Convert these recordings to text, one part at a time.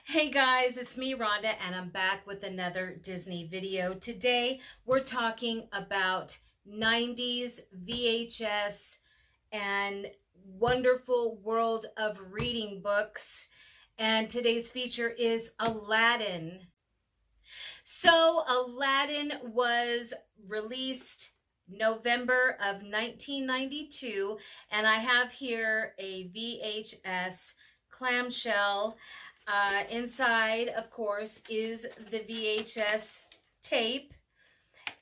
Hey guys, it's me Rhonda and I'm back with another Disney video. Today we're talking about 90s VHS and wonderful world of reading books. And today's feature is Aladdin. So Aladdin was released November of 1992 and I have here a VHS clamshell. Inside, of course, is the VHS tape.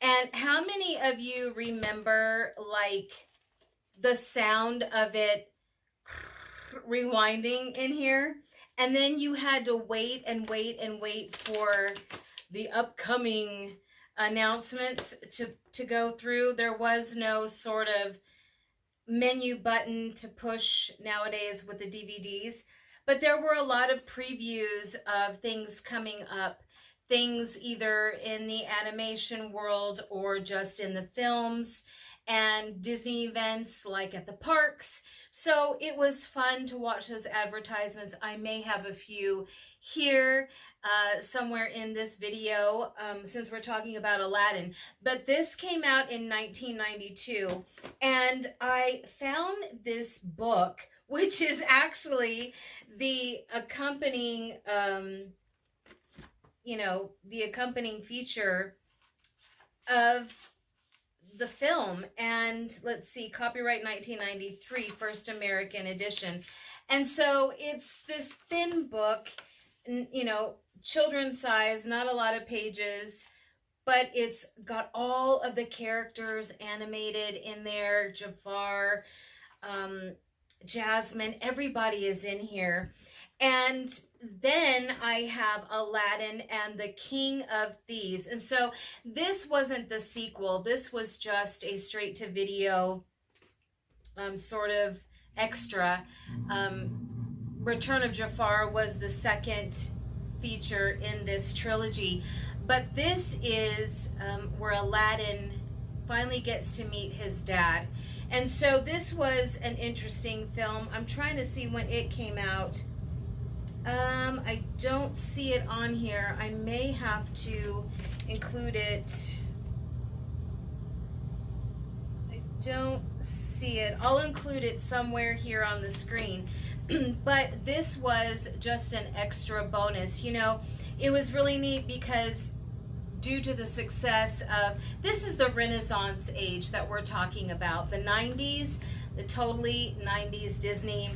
And how many of you remember, like, the sound of it rewinding in here? And then you had to wait and wait and wait for the upcoming announcements to go through. There was no sort of menu button to push nowadays with the DVDs. But there were a lot of previews of things coming up, things either in the animation world or just in the films and Disney events like at the parks. So it was fun to watch those advertisements. I may have a few here somewhere in this video since we're talking about Aladdin. But this came out in 1992 and I found this book, which is actually the accompanying, the accompanying feature of the film. And let's see, copyright 1993, first American edition. And so it's this thin book, children's size, not a lot of pages, but it's got all of the characters animated in there. Jafar, Jasmine, everybody is in here. And then I have Aladdin and the King of Thieves. And so this wasn't the sequel. This was just a straight to video sort of extra. Return of Jafar was the second feature in this trilogy. But this is where Aladdin finally gets to meet his dad. And so this was an interesting film. I'm trying to see when it came out. I don't see it on here. I may have to include it. I don't see it. I'll include it somewhere here on the screen. But this was just an extra bonus. It was really neat because due to the success of, this is the Renaissance age that we're talking about, the 90s, the totally 90s Disney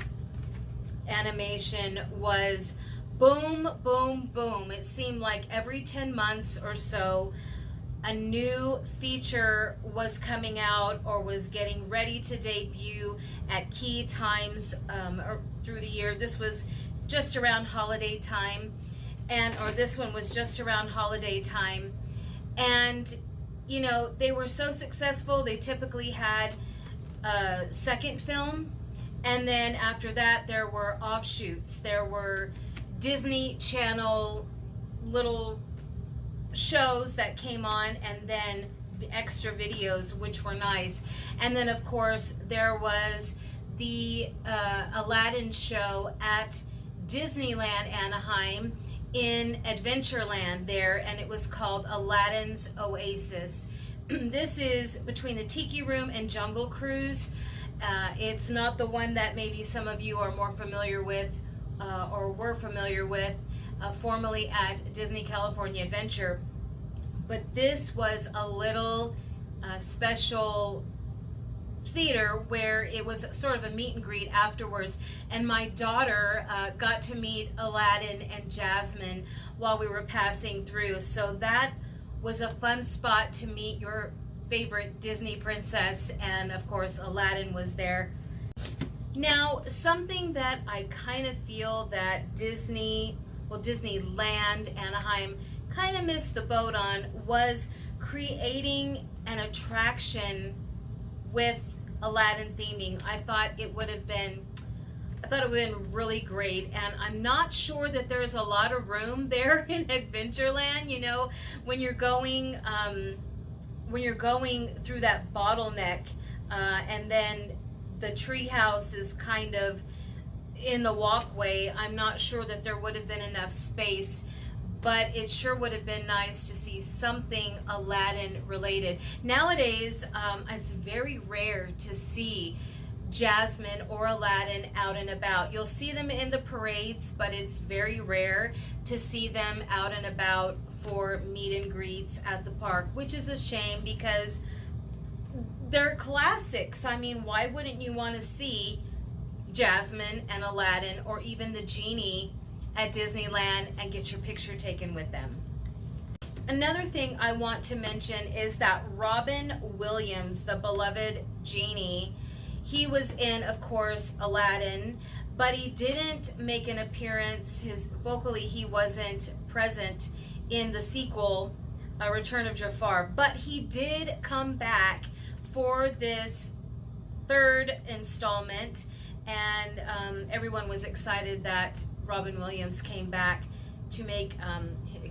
animation was boom, boom, boom. It seemed like every 10 months or so, a new feature was coming out or was getting ready to debut at key times through the year. This was just around holiday time. Or this one was just around holiday time. And, they were so successful, they typically had a second film. And then after that, there were offshoots. There were Disney Channel little shows that came on, and then extra videos, which were nice. And then, of course, there was the Aladdin show at Disneyland Anaheim in Adventureland there, and it was called Aladdin's Oasis. This is between the Tiki Room and Jungle Cruise. It's not the one that maybe some of you are more familiar with or were familiar with formerly at Disney California Adventure. But this was a little special theater where it was sort of a meet and greet afterwards, and my daughter got to meet Aladdin and Jasmine while we were passing through. So that was a fun spot to meet your favorite Disney princess, and of course Aladdin was there. Now, something that I kind of feel that Disneyland Anaheim kind of missed the boat on was creating an attraction with Aladdin theming. I thought it would have been really great, and I'm not sure that there's a lot of room there in Adventureland. When you're going through that bottleneck, and then the treehouse is kind of in the walkway. I'm not sure that there would have been enough space, but it sure would have been nice to see something Aladdin related. Nowadays, it's very rare to see Jasmine or Aladdin out and about. You'll see them in the parades, but it's very rare to see them out and about for meet and greets at the park, which is a shame because they're classics. I mean, why wouldn't you want to see Jasmine and Aladdin, or even the genie at Disneyland, and get your picture taken with them? Another thing I want to mention is that Robin Williams, the beloved genie, he was in, of course, Aladdin, but he didn't make an appearance. Vocally, he wasn't present in the sequel, Return of Jafar, but he did come back for this third installment, and everyone was excited that Robin Williams came back to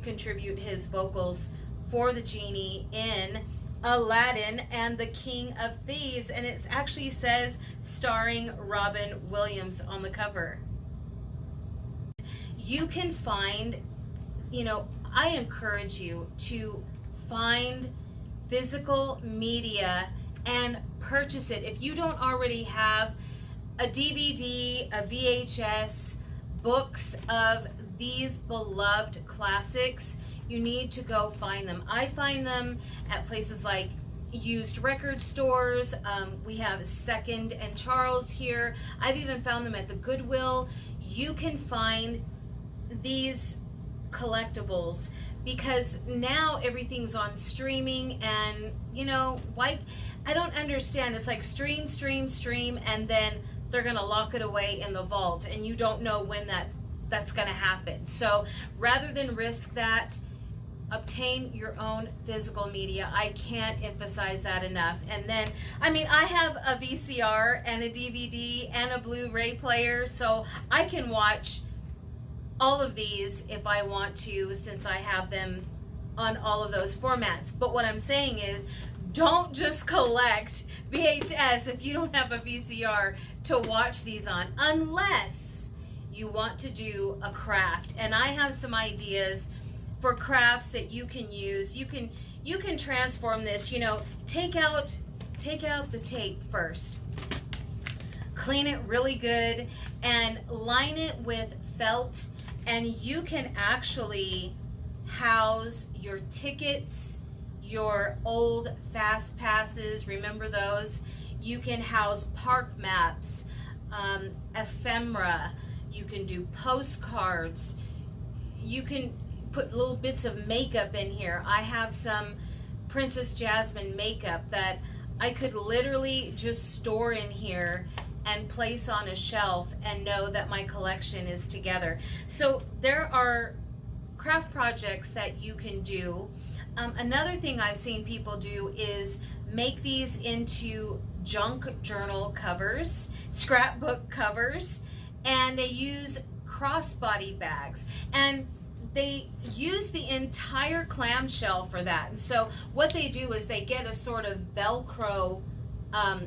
contribute his vocals for the genie in Aladdin and the King of Thieves, and it actually says starring Robin Williams on the cover. You can find, I encourage you to find physical media and purchase it. If you don't already have a DVD, a VHS, books of these beloved classics, you need to go find them. I find them at places like used record stores. We have Second and Charles here. I've even found them at the Goodwill. You can find these collectibles because now everything's on streaming, and why? I don't understand. It's like stream, and then they're gonna lock it away in the vault, and you don't know when that's gonna happen. So rather than risk that, obtain your own physical media. I can't emphasize that enough. And then, I have a VCR and a DVD and a Blu-ray player, so I can watch all of these if I want to, since I have them on all of those formats. But what I'm saying is, don't just collect VHS if you don't have a VCR to watch these on, unless you want to do a craft. And I have some ideas for crafts that you can use. You can transform this. Take out the tape first, clean it really good, and line it with felt, and you can actually house your tickets, your old fast passes, remember those? You can house park maps, ephemera, you can do postcards, you can put little bits of makeup in here. I have some Princess Jasmine makeup that I could literally just store in here and place on a shelf and know that my collection is together. So there are craft projects that you can do. Another thing I've seen people do is make these into junk journal covers, scrapbook covers, and they use crossbody bags, and they use the entire clamshell for that. And so what they do is they get a sort of Velcro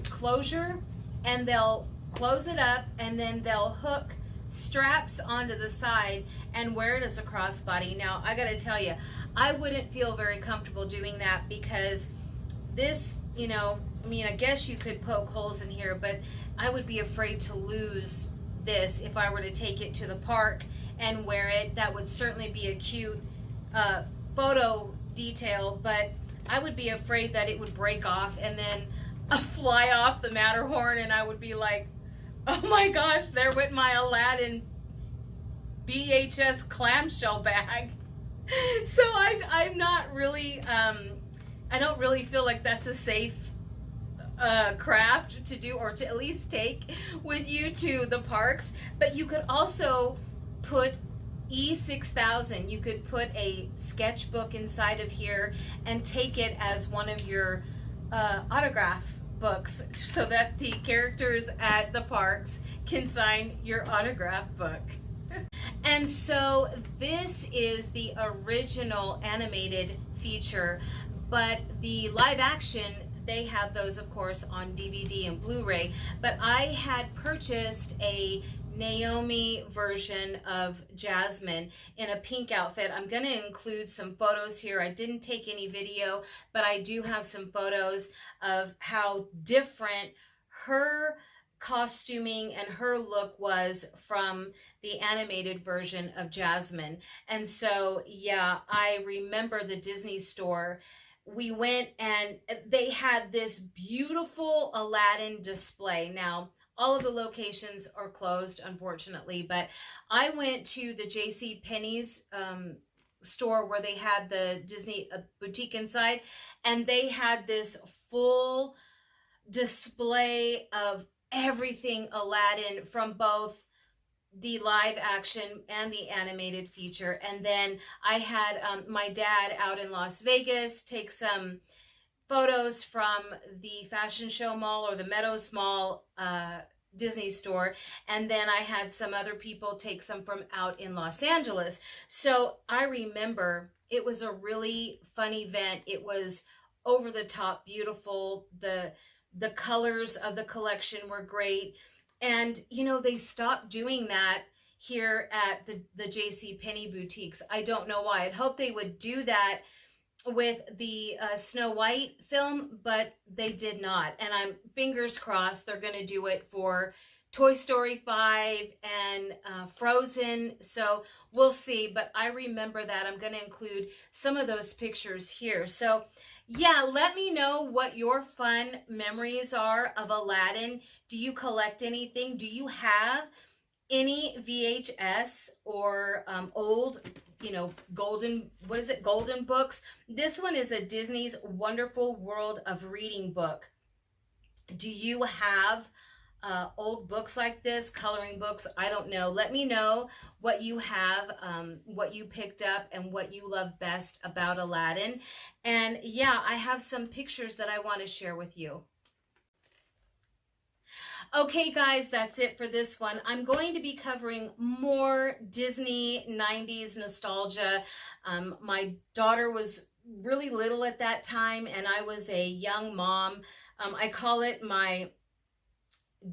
closure, and they'll close it up, and then they'll hook straps onto the side and wear it as a crossbody. Now, I gotta tell you, I wouldn't feel very comfortable doing that because this, I guess you could poke holes in here, but I would be afraid to lose this if I were to take it to the park and wear it. That would certainly be a cute photo detail, but I would be afraid that it would break off and then fly off the Matterhorn, and I would be like, oh my gosh, there went my Aladdin VHS clamshell bag. So I'm not really, I don't really feel like that's a safe craft to do, or to at least take with you to the parks. But you could also put E6000, you could put a sketchbook inside of here and take it as one of your autograph books, so that the characters at the parks can sign your autograph book. And so this is the original animated feature, but the live action, they have those, of course, on DVD and Blu-ray. But I had purchased a Naomi version of Jasmine in a pink outfit. I'm going to include some photos here. I didn't take any video, but I do have some photos of how different her costuming and her look was from the animated version of Jasmine. And so, yeah, I remember the Disney store. We went and they had this beautiful Aladdin display. Now, all of the locations are closed, unfortunately, but I went to the J.C. Penney's store where they had the Disney boutique inside, and they had this full display of everything Aladdin from both the live action and the animated feature. And then I had my dad out in Las Vegas take some photos from the Fashion Show Mall or the Meadows Mall Disney store, and then I had some other people take some from out in Los Angeles. So I remember it was a really fun event. It was over the top beautiful. The colors of the collection were great, and you know, they stopped doing that here at the J.C. Penney boutiques. I don't know why. I'd hope they would do that with the Snow White film, but they did not. And I'm fingers crossed they're going to do it for Toy Story 5 and Frozen. So we'll see. But I remember that. I'm going to include some of those pictures here. So yeah, let me know what your fun memories are of Aladdin. Do you collect anything? Do you have any VHS or old, you know, golden books? This one is a Disney's Wonderful World of Reading book. Do you have old books like this, coloring books? I don't know. Let me know what you have, what you picked up, and what you love best about Aladdin. And yeah, I have some pictures that I want to share with you. Okay, guys, that's it for this one. I'm going to be covering more Disney 90s nostalgia. My daughter was really little at that time, and I was a young mom. I call it my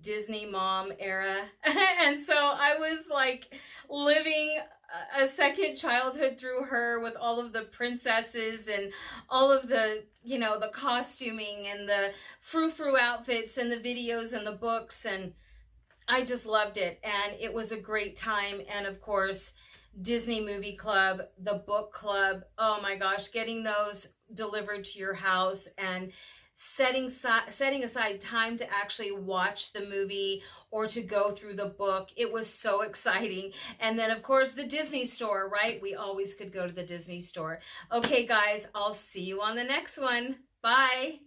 Disney mom era. And so I was like living a second childhood through her with all of the princesses and all of the, you know, the costuming and the frou-frou outfits and the videos and the books, and I just loved it. And it was a great time. And of course, Disney Movie Club, the book club, oh my gosh, getting those delivered to your house and setting aside time to actually watch the movie or to go through the book. It was so exciting. And then of course the Disney store, right? We always could go to the Disney store. Okay guys, I'll see you on the next one. Bye.